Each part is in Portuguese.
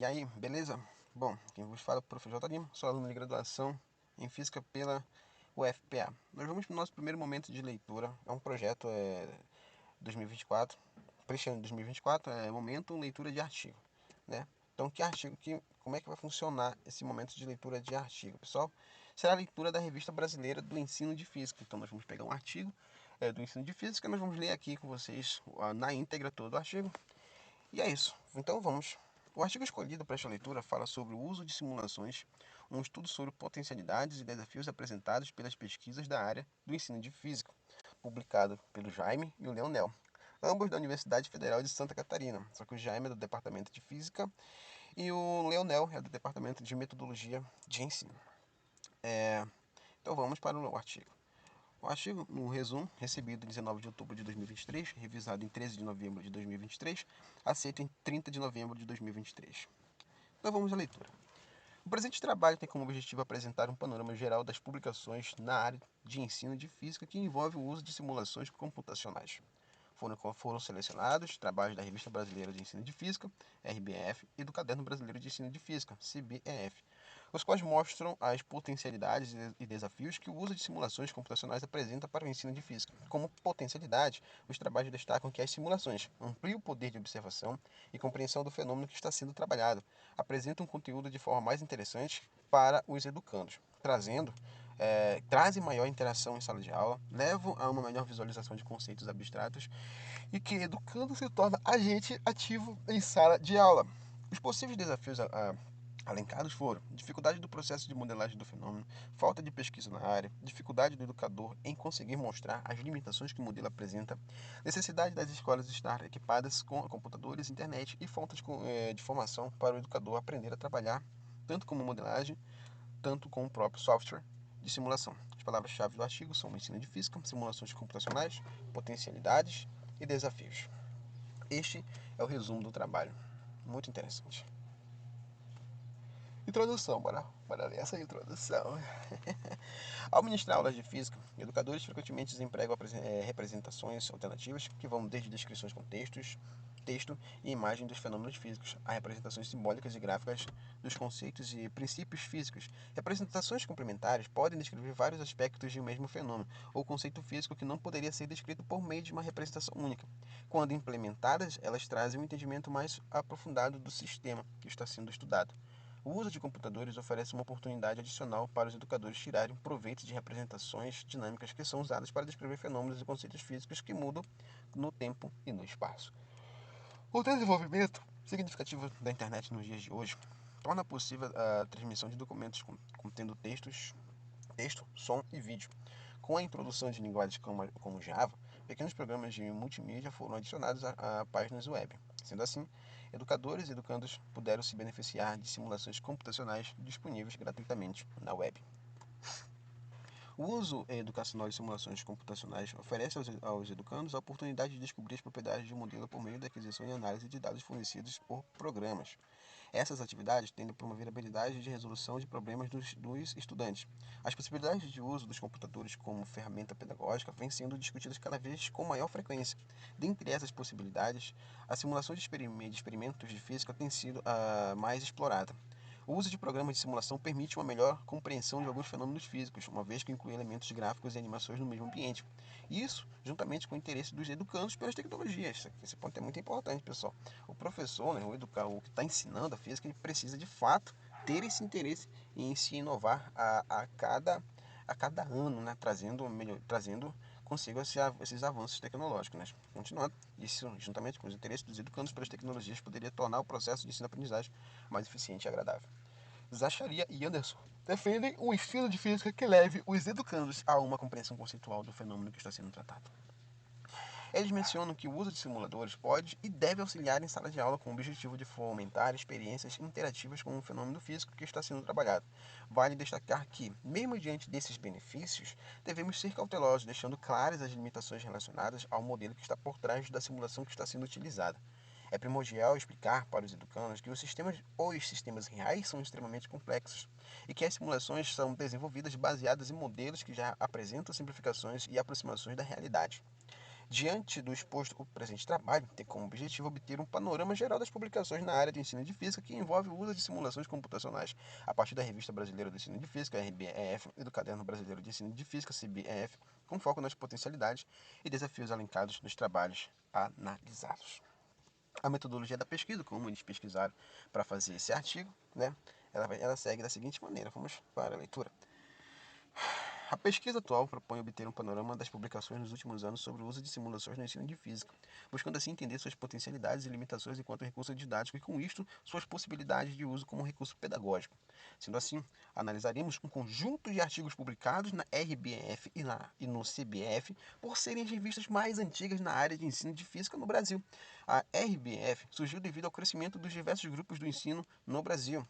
E aí, beleza? Bom, quem vos fala é o Prof. J. Lima, sou aluno de graduação em Física pela UFPA. Nós vamos para o nosso primeiro momento de leitura, é um projeto 2024, para este ano de 2024, é momento leitura de artigo, né? Então, como é que vai funcionar esse momento de leitura de artigo, pessoal? Será a leitura da Revista Brasileira do Ensino de Física. Então, nós vamos pegar um artigo do Ensino de Física, nós vamos ler aqui com vocês na íntegra todo o artigo. E é isso. Então vamos. O artigo escolhido para esta leitura fala sobre o uso de simulações, um estudo sobre potencialidades e desafios apresentados pelas pesquisas da área do ensino de física, publicado pelo Jaime e o Leonel, ambos da Universidade Federal de Santa Catarina, só que o Jaime é do Departamento de Física e o Leonel é do Departamento de Metodologia de Ensino. Então vamos para o artigo. O artigo, no resumo, recebido em 19 de outubro de 2023, revisado em 13 de novembro de 2023, aceito em 30 de novembro de 2023. Então vamos à leitura. O presente trabalho tem como objetivo apresentar um panorama geral das publicações na área de ensino de física que envolve o uso de simulações computacionais. Foram selecionados trabalhos da Revista Brasileira de Ensino de Física, RBF, e do Caderno Brasileiro de Ensino de Física, CBEF, os quais mostram as potencialidades e desafios que o uso de simulações computacionais apresenta para o ensino de física. Como potencialidade, os trabalhos destacam que as simulações ampliam o poder de observação e compreensão do fenômeno que está sendo trabalhado, apresentam um conteúdo de forma mais interessante para os educandos, trazem maior interação em sala de aula, levam a uma melhor visualização de conceitos abstratos e que educando se torna agente ativo em sala de aula. Os possíveis desafios alencados foram dificuldade do processo de modelagem do fenômeno, falta de pesquisa na área, dificuldade do educador em conseguir mostrar as limitações que o modelo apresenta, necessidade das escolas estar equipadas com computadores, internet e fontes de formação para o educador aprender a trabalhar tanto com modelagem, tanto com o próprio software de simulação. As palavras-chave do artigo são ensino de física, simulações computacionais, potencialidades e desafios. Este é o resumo do trabalho. Muito interessante. Introdução, bora ler essa introdução. Ao ministrar aulas de física, educadores frequentemente empregam representações alternativas que vão desde descrições com texto e imagem dos fenômenos físicos, a representações simbólicas e gráficas dos conceitos e princípios físicos. Representações complementares podem descrever vários aspectos de um mesmo fenômeno ou conceito físico que não poderia ser descrito por meio de uma representação única. Quando implementadas, elas trazem um entendimento mais aprofundado do sistema que está sendo estudado. O uso de computadores oferece uma oportunidade adicional para os educadores tirarem proveito de representações dinâmicas que são usadas para descrever fenômenos e conceitos físicos que mudam no tempo e no espaço. O desenvolvimento significativo da internet nos dias de hoje torna possível a transmissão de documentos contendo texto, som e vídeo. Com a introdução de linguagens como Java, pequenos programas de multimídia foram adicionados a páginas web. Sendo assim, educadores e educandos puderam se beneficiar de simulações computacionais disponíveis gratuitamente na web. O uso educacional de simulações computacionais oferece aos educandos a oportunidade de descobrir as propriedades de um modelo por meio da aquisição e análise de dados fornecidos por programas. Essas atividades tendem a promover a habilidade de resolução de problemas dos estudantes. As possibilidades de uso dos computadores como ferramenta pedagógica vêm sendo discutidas cada vez com maior frequência. Dentre essas possibilidades, a simulação de experimentos de física tem sido a mais explorada. O uso de programas de simulação permite uma melhor compreensão de alguns fenômenos físicos, uma vez que inclui elementos gráficos e animações no mesmo ambiente. Isso, juntamente com o interesse dos educandos pelas tecnologias. Esse ponto é muito importante, pessoal. O professor, né, o que está ensinando a física, ele precisa de fato ter esse interesse em se inovar a cada ano, né, trazendo consigo esses avanços tecnológicos. Né? Continuando, isso, juntamente com os interesses dos educandos pelas tecnologias, poderia tornar o processo de ensino-aprendizagem mais eficiente e agradável. Zacharia e Anderson defendem um ensino de física que leve os educandos a uma compreensão conceitual do fenômeno que está sendo tratado. Eles mencionam que o uso de simuladores pode e deve auxiliar em sala de aula com o objetivo de fomentar experiências interativas com o fenômeno físico que está sendo trabalhado. Vale destacar que, mesmo diante desses benefícios, devemos ser cautelosos, deixando claras as limitações relacionadas ao modelo que está por trás da simulação que está sendo utilizada. É primordial explicar para os educandos que os sistemas reais são extremamente complexos e que as simulações são desenvolvidas baseadas em modelos que já apresentam simplificações e aproximações da realidade. Diante do exposto, o presente trabalho tem como objetivo obter um panorama geral das publicações na área de ensino de física que envolve o uso de simulações computacionais, a partir da Revista Brasileira do Ensino de Física, RBEF, e do Caderno Brasileiro de Ensino de Física, CBEF, com foco nas potencialidades e desafios elencados nos trabalhos analisados. A metodologia da pesquisa, como eles pesquisaram para fazer esse artigo, né, ela segue da seguinte maneira. Vamos para a leitura. A pesquisa atual propõe obter um panorama das publicações nos últimos anos sobre o uso de simulações no ensino de física, buscando assim entender suas potencialidades e limitações enquanto recurso didático e, com isto, suas possibilidades de uso como recurso pedagógico. Sendo assim, analisaremos um conjunto de artigos publicados na RBF e no CBF por serem as revistas mais antigas na área de ensino de física no Brasil. A RBF surgiu devido ao crescimento dos diversos grupos do ensino no Brasil,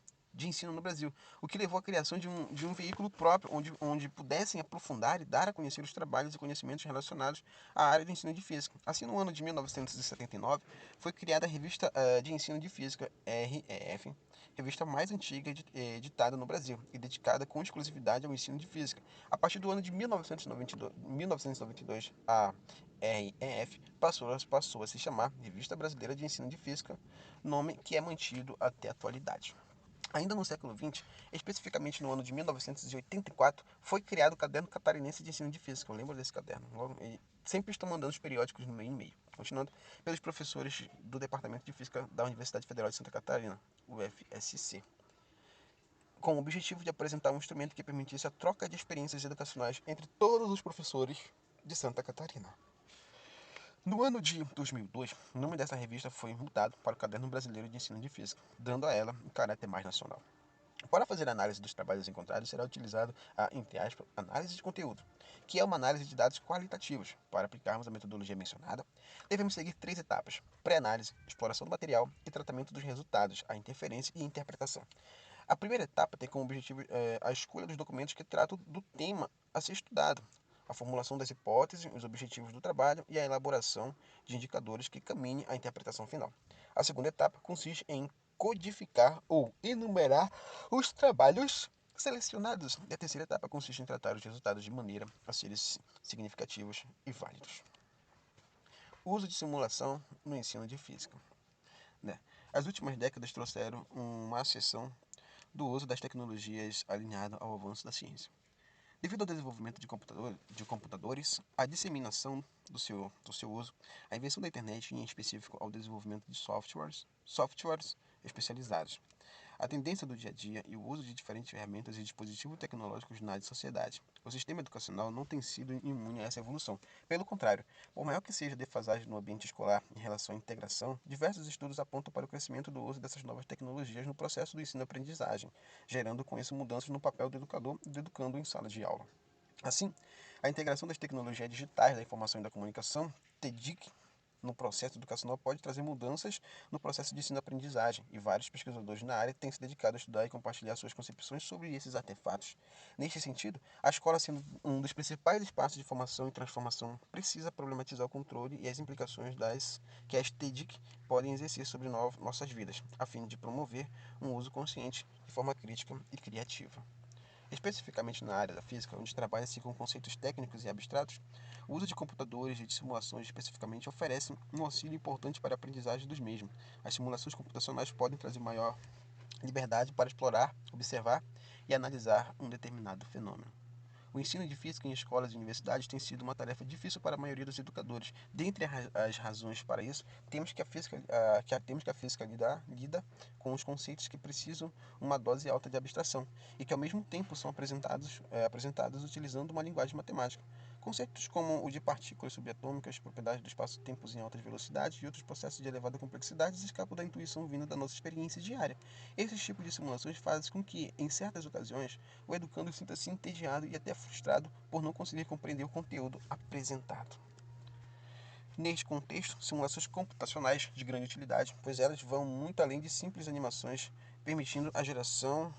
o que levou à criação de um veículo próprio, onde pudessem aprofundar e dar a conhecer os trabalhos e conhecimentos relacionados à área de ensino de física. Assim, no ano de 1979, foi criada a Revista de Ensino de Física, REF, revista mais antiga editada no Brasil e dedicada com exclusividade ao ensino de física. A partir do ano de 1992, a REF passou a se chamar Revista Brasileira de Ensino de Física, nome que é mantido até a atualidade. Ainda no século XX, especificamente no ano de 1984, foi criado o Caderno Catarinense de Ensino de Física. Eu lembro desse caderno. E sempre estão mandando os periódicos no meio e meio. Continuando, pelos professores do Departamento de Física da Universidade Federal de Santa Catarina, UFSC, com o objetivo de apresentar um instrumento que permitisse a troca de experiências educacionais entre todos os professores de Santa Catarina. No ano de 2002, o nome dessa revista foi mudado para o Caderno Brasileiro de Ensino de Física, dando a ela um caráter mais nacional. Para fazer a análise dos trabalhos encontrados, será utilizado a, entre aspas, análise de conteúdo, que é uma análise de dados qualitativos. Para aplicarmos a metodologia mencionada, devemos seguir 3 etapas: pré-análise, exploração do material e tratamento dos resultados, a interferência e interpretação. A primeira etapa tem como objetivo a escolha dos documentos que tratam do tema a ser estudado, a formulação das hipóteses, os objetivos do trabalho e a elaboração de indicadores que caminhem à interpretação final. A segunda etapa consiste em codificar ou enumerar os trabalhos selecionados. E a terceira etapa consiste em tratar os resultados de maneira a serem significativos e válidos. O uso de simulação no ensino de física. As últimas décadas trouxeram uma ascensão do uso das tecnologias alinhado ao avanço da ciência. Devido ao desenvolvimento de computadores, a disseminação do seu uso, a invenção da internet e, em específico, ao desenvolvimento de softwares especializados, a tendência do dia a dia e o uso de diferentes ferramentas e dispositivos tecnológicos na sociedade. O sistema educacional não tem sido imune a essa evolução. Pelo contrário, por maior que seja a defasagem no ambiente escolar em relação à integração, diversos estudos apontam para o crescimento do uso dessas novas tecnologias no processo do ensino-aprendizagem, gerando com isso mudanças no papel do educador e do educando em sala de aula. Assim, a integração das tecnologias digitais da informação e da comunicação, TEDIC, no processo educacional pode trazer mudanças no processo de ensino-aprendizagem, e vários pesquisadores na área têm se dedicado a estudar e compartilhar suas concepções sobre esses artefatos. Neste sentido, a escola, sendo um dos principais espaços de formação e transformação, precisa problematizar o controle e as implicações que as TEDIC podem exercer sobre nossas vidas, a fim de promover um uso consciente, de forma crítica e criativa. Especificamente na área da física, onde trabalha-se com conceitos técnicos e abstratos, o uso de computadores e de simulações especificamente oferece um auxílio importante para a aprendizagem dos mesmos. As simulações computacionais podem trazer maior liberdade para explorar, observar e analisar um determinado fenômeno. O ensino de física em escolas e universidades tem sido uma tarefa difícil para a maioria dos educadores. Dentre as razões para isso, temos que a física lida com os conceitos que precisam uma dose alta de abstração e que ao mesmo tempo são apresentados utilizando uma linguagem matemática. Conceitos como o de partículas subatômicas, propriedades do espaço-tempos em altas velocidades e outros processos de elevada complexidade escapam da intuição vinda da nossa experiência diária. Esses tipos de simulações fazem com que, em certas ocasiões, o educando sinta-se entediado e até frustrado por não conseguir compreender o conteúdo apresentado. Neste contexto, simulações computacionais de grande utilidade, pois elas vão muito além de simples animações, permitindo a geração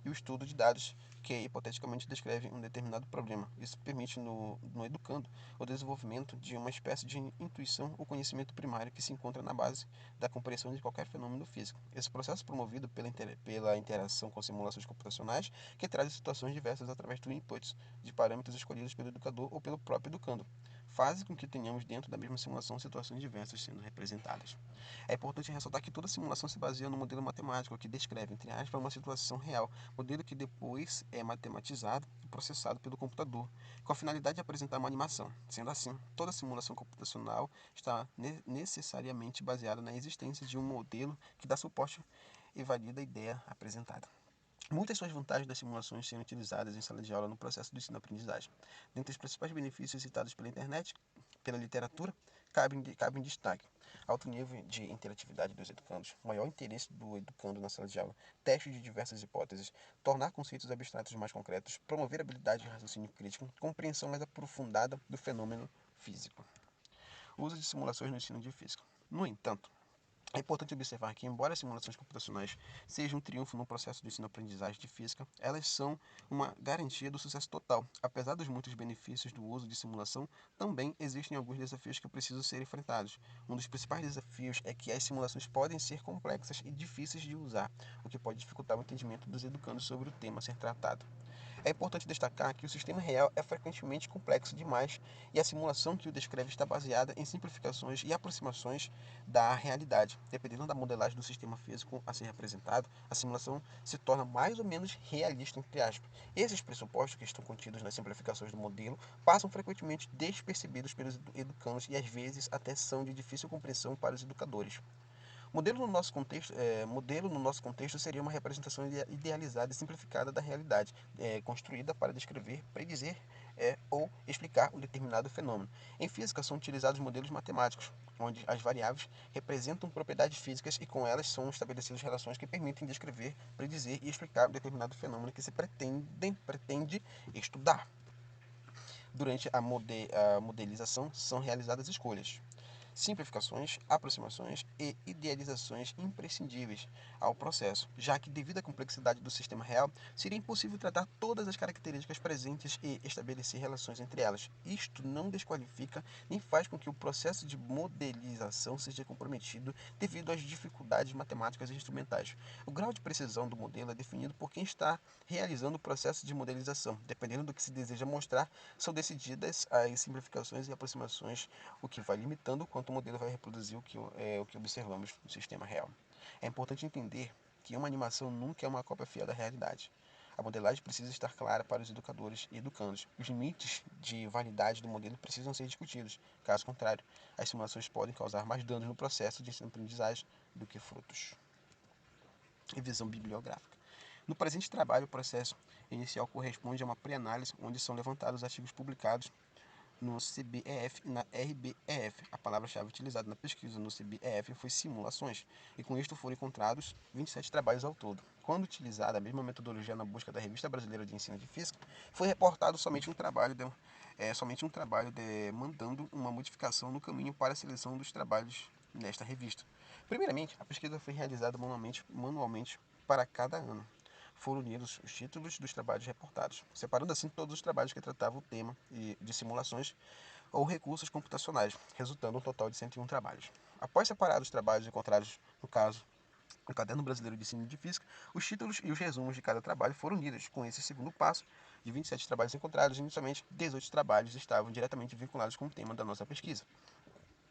e o estudo de dados que hipoteticamente descreve um determinado problema. Isso permite no educando o desenvolvimento de uma espécie de intuição ou conhecimento primário que se encontra na base da compreensão de qualquer fenômeno físico. Esse processo é promovido pela interação com simulações computacionais que trazem situações diversas através do input de parâmetros escolhidos pelo educador ou pelo próprio educando. Faz com que tenhamos dentro da mesma simulação situações diversas sendo representadas. É importante ressaltar que toda simulação se baseia no modelo matemático que descreve, entre aspas, uma situação real, modelo que depois é matematizado e processado pelo computador, com a finalidade de apresentar uma animação. Sendo assim, toda simulação computacional está necessariamente baseada na existência de um modelo que dá suporte e valida a ideia apresentada. Muitas são as vantagens das simulações serem utilizadas em sala de aula no processo do ensino-aprendizagem. Dentre os principais benefícios citados pela internet, pela literatura, cabem destaque: alto nível de interatividade dos educandos, maior interesse do educando na sala de aula, testes de diversas hipóteses, tornar conceitos abstratos mais concretos, promover habilidade de raciocínio crítico, compreensão mais aprofundada do fenômeno físico. O uso de simulações no ensino de física. No entanto, é importante observar que, embora as simulações computacionais sejam um triunfo no processo de ensino-aprendizagem de física, elas são uma garantia do sucesso total. Apesar dos muitos benefícios do uso de simulação, também existem alguns desafios que precisam ser enfrentados. Um dos principais desafios é que as simulações podem ser complexas e difíceis de usar, o que pode dificultar o entendimento dos educandos sobre o tema a ser tratado. É importante destacar que o sistema real é frequentemente complexo demais e a simulação que o descreve está baseada em simplificações e aproximações da realidade. Dependendo da modelagem do sistema físico a ser representado, a simulação se torna mais ou menos realista, entre aspas. Esses pressupostos que estão contidos nas simplificações do modelo passam frequentemente despercebidos pelos educandos e às vezes até são de difícil compreensão para os educadores. Modelo no nosso contexto seria uma representação idealizada e simplificada da realidade, construída para descrever, predizer ou explicar um determinado fenômeno. Em física são utilizados modelos matemáticos, onde as variáveis representam propriedades físicas e com elas são estabelecidas relações que permitem descrever, predizer e explicar um determinado fenômeno que se pretende estudar. Durante a modelização são realizadas escolhas, simplificações, aproximações e idealizações imprescindíveis ao processo, já que, devido à complexidade do sistema real, seria impossível tratar todas as características presentes e estabelecer relações entre elas. Isto não desqualifica nem faz com que o processo de modelização seja comprometido devido às dificuldades matemáticas e instrumentais. O grau de precisão do modelo é definido por quem está realizando o processo de modelização. Dependendo do que se deseja mostrar, são decididas as simplificações e aproximações, o que vai limitando quanto o modelo vai reproduzir o que observamos no sistema real. É importante entender que uma animação nunca é uma cópia fiel da realidade. A modelagem precisa estar clara para os educadores e educandos. Os limites de validade do modelo precisam ser discutidos. Caso contrário, as simulações podem causar mais danos no processo de ensino-aprendizagem do que frutos. Revisão bibliográfica. No presente trabalho, o processo inicial corresponde a uma pré-análise onde são levantados artigos publicados no CBEF e na RBEF. A palavra-chave utilizada na pesquisa no CBEF foi simulações, e com isto foram encontrados 27 trabalhos ao todo. Quando utilizada a mesma metodologia na busca da Revista Brasileira de Ensino de Física, foi reportado somente um trabalho demandando uma modificação no caminho para a seleção dos trabalhos nesta revista. Primeiramente, a pesquisa foi realizada manualmente para cada ano. Foram unidos os títulos dos trabalhos reportados, separando assim todos os trabalhos que tratavam o tema de simulações ou recursos computacionais, resultando um total de 101 trabalhos. Após separar os trabalhos encontrados, no caso, no Caderno Brasileiro de Ensino de Física, os títulos e os resumos de cada trabalho foram unidos. Com esse segundo passo, de 27 trabalhos encontrados, inicialmente 18 trabalhos estavam diretamente vinculados com o tema da nossa pesquisa.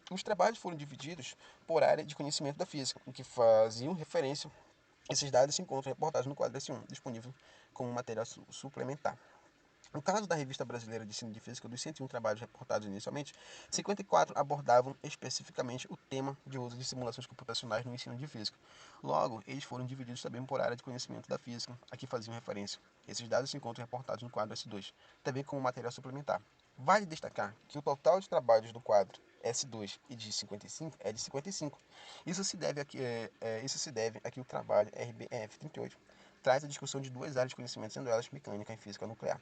Os trabalhos foram divididos por área de conhecimento da física, o que faziam referência. Esses dados se encontram reportados no quadro S1, disponível como material suplementar. No caso da Revista Brasileira de Ensino de Física, dos 101 trabalhos reportados inicialmente, 54 abordavam especificamente o tema de uso de simulações computacionais no ensino de física. Logo, eles foram divididos também por área de conhecimento da física, a que faziam referência. Esses dados se encontram reportados no quadro S2, também como material suplementar. Vale destacar que o total de trabalhos do quadro S2 e de 55 é de 55. Isso se deve a que o trabalho RBF 38 traz a discussão de duas áreas de conhecimento, sendo elas mecânica e física nuclear.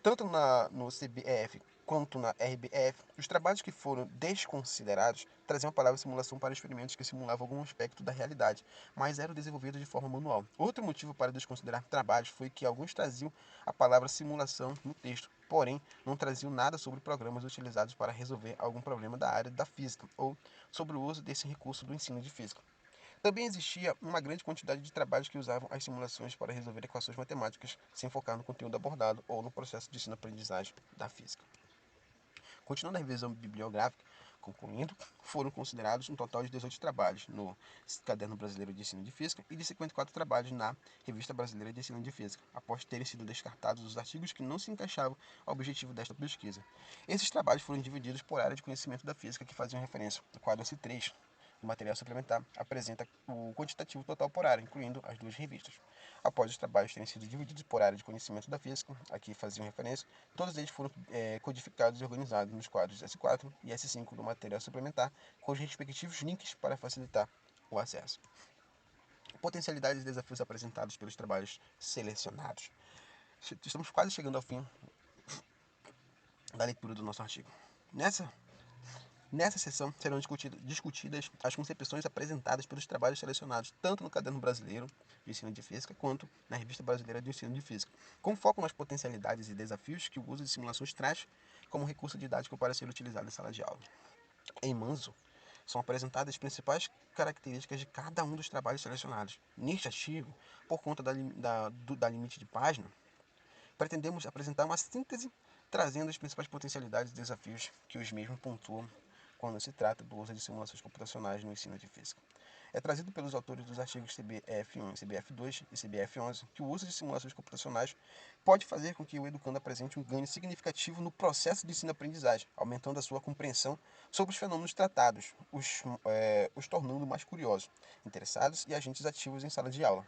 Tanto no CBF quanto na RBF, os trabalhos que foram desconsiderados traziam a palavra simulação para experimentos que simulavam algum aspecto da realidade, mas eram desenvolvidos de forma manual. Outro motivo para desconsiderar trabalhos foi que alguns traziam a palavra simulação no texto, porém não traziam nada sobre programas utilizados para resolver algum problema da área da física ou sobre o uso desse recurso do ensino de física. Também existia uma grande quantidade de trabalhos que usavam as simulações para resolver equações matemáticas, sem focar no conteúdo abordado ou no processo de ensino-aprendizagem da física. Continuando a revisão bibliográfica, concluindo, foram considerados um total de 18 trabalhos no Caderno Brasileiro de Ensino de Física e de 54 trabalhos na Revista Brasileira de Ensino de Física, após terem sido descartados os artigos que não se encaixavam ao objetivo desta pesquisa. Esses trabalhos foram divididos por área de conhecimento da física que faziam referência. O quadro C3 do material suplementar apresenta o quantitativo total por área, incluindo as duas revistas. Após os trabalhos terem sido divididos por área de conhecimento da física, a que faziam referência, todos eles foram codificados e organizados nos quadros S4 e S5 do material suplementar, com os respectivos links para facilitar o acesso. Potencialidades e desafios apresentados pelos trabalhos selecionados. Estamos quase chegando ao fim da leitura do nosso artigo. Nessa sessão serão discutidas as concepções apresentadas pelos trabalhos selecionados tanto no Caderno Brasileiro de Ensino de Física quanto na Revista Brasileira de Ensino de Física, com foco nas potencialidades e desafios que o uso de simulações traz como recurso didático para ser utilizado em sala de aula. Em Manso, são apresentadas as principais características de cada um dos trabalhos selecionados. Neste artigo, por conta da limite de página, pretendemos apresentar uma síntese trazendo as principais potencialidades e desafios que os mesmos pontuam quando se trata do uso de simulações computacionais no ensino de física. É trazido pelos autores dos artigos CBF1, CBF2 e CBF11 que o uso de simulações computacionais pode fazer com que o educando apresente um ganho significativo no processo de ensino-aprendizagem, aumentando a sua compreensão sobre os fenômenos tratados, os tornando mais curiosos, interessados e agentes ativos em sala de aula.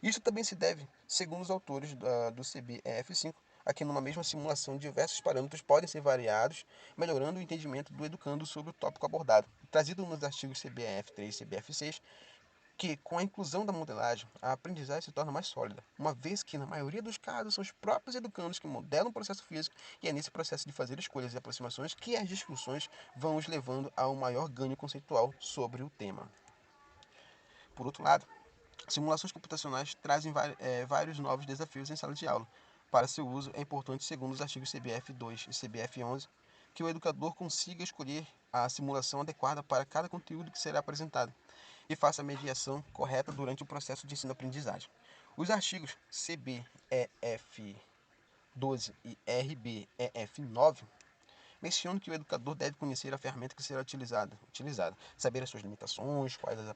Isso também se deve, segundo os autores do CBF5, a que numa mesma simulação diversos parâmetros podem ser variados, melhorando o entendimento do educando sobre o tópico abordado. Trazido nos artigos CBF3 e CBF6, que com a inclusão da modelagem, a aprendizagem se torna mais sólida, uma vez que na maioria dos casos são os próprios educandos que modelam o processo físico e é nesse processo de fazer escolhas e aproximações que as discussões vão os levando a um maior ganho conceitual sobre o tema. Por outro lado, simulações computacionais trazem vários novos desafios em sala de aula. Para seu uso, é importante, segundo os artigos CBF2 e CBF11, que o educador consiga escolher a simulação adequada para cada conteúdo que será apresentado e faça a mediação correta durante o processo de ensino-aprendizagem. Os artigos CBEF12 e RBEF9 menciono que o educador deve conhecer a ferramenta que será utilizada, saber as suas limitações, quais as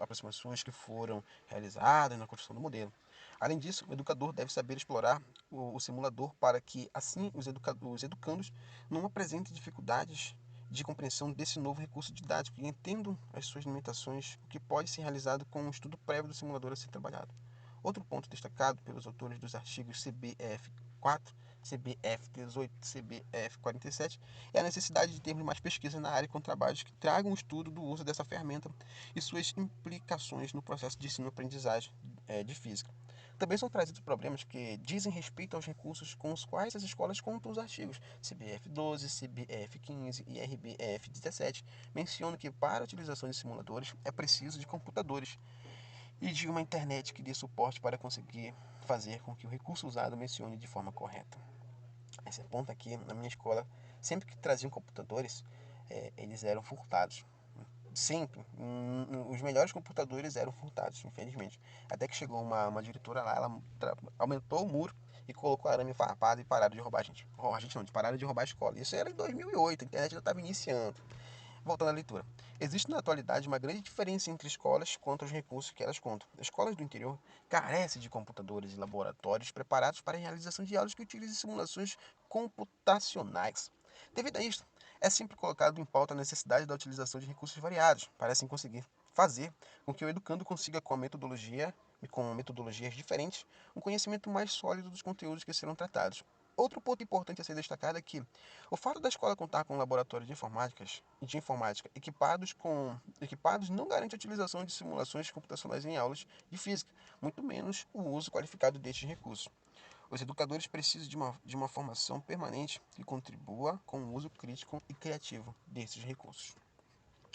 aproximações que foram realizadas na construção do modelo. Além disso, o educador deve saber explorar o simulador para que, assim, os educandos não apresentem dificuldades de compreensão desse novo recurso didático e entendam as suas limitações, o que pode ser realizado com um estudo prévio do simulador a ser trabalhado. Outro ponto destacado pelos autores dos artigos CBF4, CBF18 e CBF47 é a necessidade de termos mais pesquisa na área com trabalhos que tragam o estudo do uso dessa ferramenta e suas implicações no processo de ensino-aprendizagem de física. Também são trazidos problemas que dizem respeito aos recursos com os quais as escolas contam os artigos CBF12, CBF15 e RBF17. Menciono que para a utilização de simuladores é preciso de computadores e de uma internet que dê suporte para conseguir fazer com que o recurso usado mencione de forma correta. Esse ponto aqui, na minha escola, sempre que traziam computadores, eles eram furtados. Sempre. Os melhores computadores eram furtados, infelizmente. Até que chegou uma diretora lá, ela aumentou o muro e colocou arame farpado e pararam de roubar a gente. A gente não, pararam de roubar a escola. Isso era em 2008, a internet já estava iniciando. Voltando à leitura. Existe na atualidade uma grande diferença entre escolas quanto aos recursos que elas contam. As escolas do interior carecem de computadores e laboratórios preparados para a realização de aulas que utilizem simulações computacionais. Devido a isto, é sempre colocado em pauta a necessidade da utilização de recursos variados, para assim conseguir fazer com que o educando consiga, com metodologias diferentes, um conhecimento mais sólido dos conteúdos que serão tratados. Outro ponto importante a ser destacado é que o fato da escola contar com um laboratório de informática equipados não garante a utilização de simulações computacionais em aulas de física, muito menos o uso qualificado destes recursos. Os educadores precisam de uma formação permanente que contribua com o uso crítico e criativo desses recursos.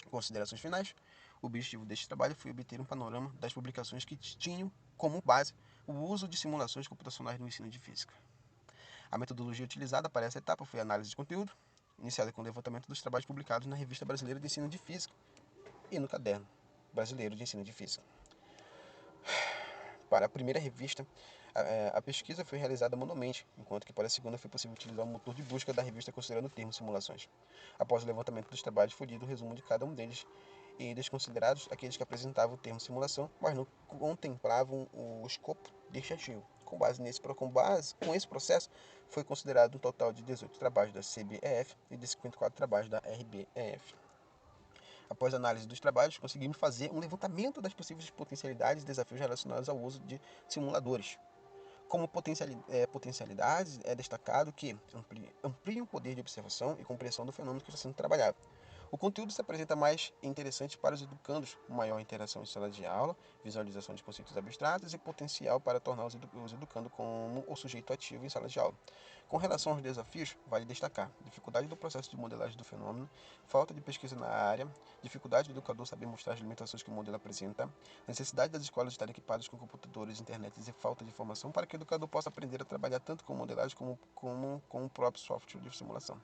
Considerações finais. O objetivo deste trabalho foi obter um panorama das publicações que tinham como base o uso de simulações computacionais no ensino de física. A metodologia utilizada para essa etapa foi a análise de conteúdo, iniciada com o levantamento dos trabalhos publicados na Revista Brasileira de Ensino de Física e no Caderno Brasileiro de Ensino de Física. Para a primeira revista, a pesquisa foi realizada manualmente, enquanto que para a segunda foi possível utilizar o motor de busca da revista considerando o termo simulações. Após o levantamento dos trabalhos, foi lido o resumo de cada um deles e desconsiderados aqueles que apresentavam o termo simulação, mas não contemplavam o escopo deste artigo. Com esse processo, foi considerado um total de 18 trabalhos da CBEF e de 54 trabalhos da RBEF. Após a análise dos trabalhos, conseguimos fazer um levantamento das possíveis potencialidades e desafios relacionados ao uso de simuladores. Como potencialidades, é destacado que ampliam o poder de observação e compreensão do fenômeno que está sendo trabalhado. O conteúdo se apresenta mais interessante para os educandos, maior interação em sala de aula, visualização de conceitos abstratos e potencial para tornar os educandos como o sujeito ativo em sala de aula. Com relação aos desafios, vale destacar dificuldade do processo de modelagem do fenômeno, falta de pesquisa na área, dificuldade do educador saber mostrar as limitações que o modelo apresenta, necessidade das escolas estarem equipadas com computadores, internet e falta de informação para que o educador possa aprender a trabalhar tanto com modelagem como com o próprio software de simulação.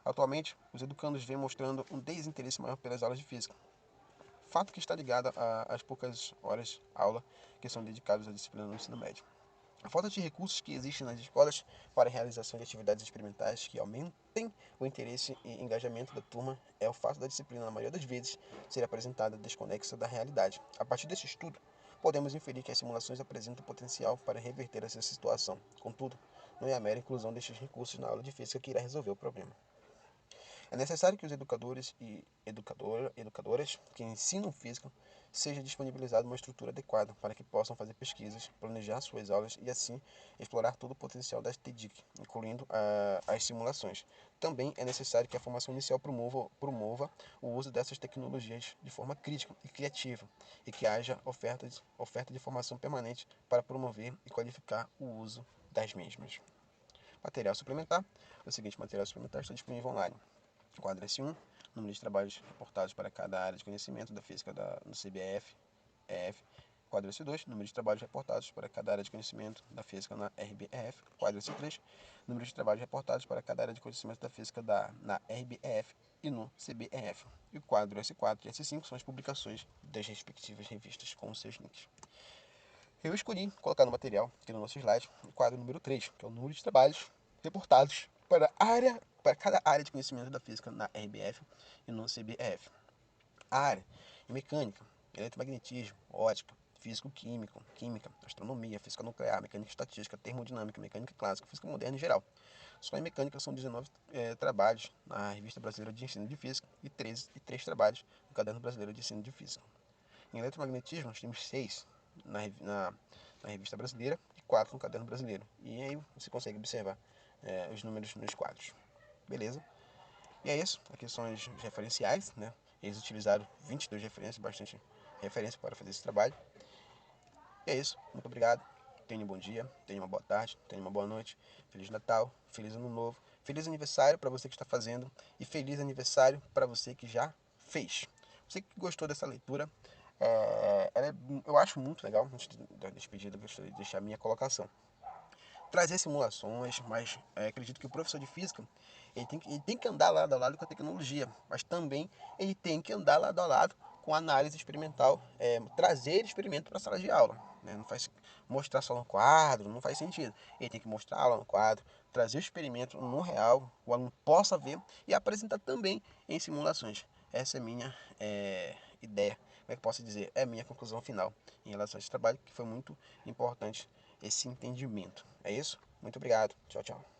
Atualmente, os educandos vêm mostrando um desinteresse maior pelas aulas de física, fato que está ligado às poucas horas aula que são dedicadas à disciplina no ensino médio. A falta de recursos que existem nas escolas para a realização de atividades experimentais que aumentem o interesse e engajamento da turma é o fato da disciplina, na maioria das vezes, ser apresentada desconexa da realidade. A partir desse estudo, podemos inferir que as simulações apresentam potencial para reverter essa situação. Contudo, não é a mera inclusão destes recursos na aula de física que irá resolver o problema. É necessário que os educadores e educadoras que ensinam física seja disponibilizada uma estrutura adequada para que possam fazer pesquisas, planejar suas aulas e assim explorar todo o potencial da TEDIC, incluindo as simulações. Também é necessário que a formação inicial promova o uso dessas tecnologias de forma crítica e criativa e que haja oferta de formação permanente para promover e qualificar o uso das mesmas. Material suplementar. O seguinte material suplementar está disponível online. Quadro S1, número de trabalhos reportados para cada área de conhecimento da física no CBF, EF. Quadro S2, número de trabalhos reportados para cada área de conhecimento da física na RBEF. Quadro S3, número de trabalhos reportados para cada área de conhecimento da física na RBEF e no CBEF. E o quadro S4 e S5 são as publicações das respectivas revistas com os seus links. Eu escolhi colocar no material, aqui no nosso slide, o quadro número 3, que é o número de trabalhos reportados para cada área de conhecimento da física na RBF e no CBF. A área é mecânica, eletromagnetismo, ótica, físico-química, química, astronomia, física nuclear, mecânica estatística, termodinâmica, mecânica clássica, física moderna em geral. Só em mecânica são 19 trabalhos na Revista Brasileira de Ensino de Física e 3 trabalhos no Caderno Brasileiro de Ensino de Física. Em eletromagnetismo, nós temos 6 na Revista Brasileira e 4 no Caderno Brasileiro. E aí você consegue observar os números nos quadros. Beleza? E é isso. Aqui são os referenciais, né? Eles utilizaram 22 referências, bastante referência para fazer esse trabalho. E é isso. Muito obrigado. Tenha um bom dia, tenha uma boa tarde, tenha uma boa noite. Feliz Natal, feliz Ano Novo, feliz aniversário para você que está fazendo e feliz aniversário para você que já fez. Você que gostou dessa leitura, eu acho muito legal. Antes da despedida, eu gostaria de deixar a minha colocação. Trazer simulações, mas acredito que o professor de física ele tem que andar lado a lado com a tecnologia, mas também ele tem que andar lado a lado com a análise experimental, trazer experimento para a sala de aula. Né? Não faz mostrar só no quadro, não faz sentido. Ele tem que mostrar a aula no quadro, trazer o experimento no real, o aluno possa ver e apresentar também em simulações. Essa é a minha ideia, como é que eu posso dizer? É a minha conclusão final em relação a esse trabalho, que foi muito importante esse entendimento. É isso? Muito obrigado. Tchau, tchau.